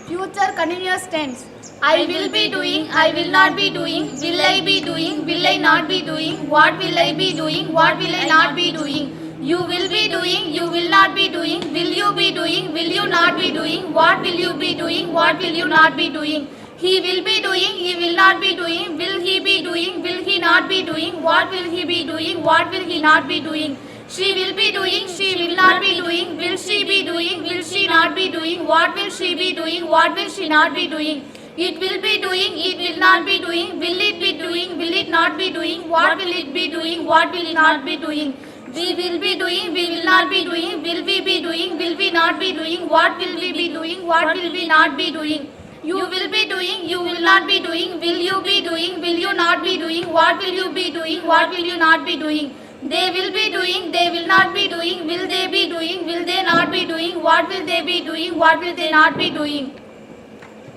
Future continuous tense. I will be doing, I will not be doing, will I be doing, will I not be doing, what will I be doing, what will I not be doing. You will be doing, you will not be doing, will you be doing, will you not be doing, what will you be doing, what will you not be doing. He will be doing, he will not be doing, will he be doing, will he not be doing, what will he be doing, what will he not be doing. She will be doing, she will not be doing, will she be doing, will she not be doing, what will she be doing, what will she not be doing. It will be doing, it will not be doing, will it be doing, will it not be doing, what will it be doing, what will it not be doing. We will be doing, we will not be doing, will we be doing, will we not be doing, what will we be doing, what will we not be doing. You will be doing, you will not be doing, will you be doing, will you not be doing, what will you be doing, what will you not be doing. They will be doing, they will not be doing, will they be doing, will they not be doing, what will they be doing, what will they not be doing.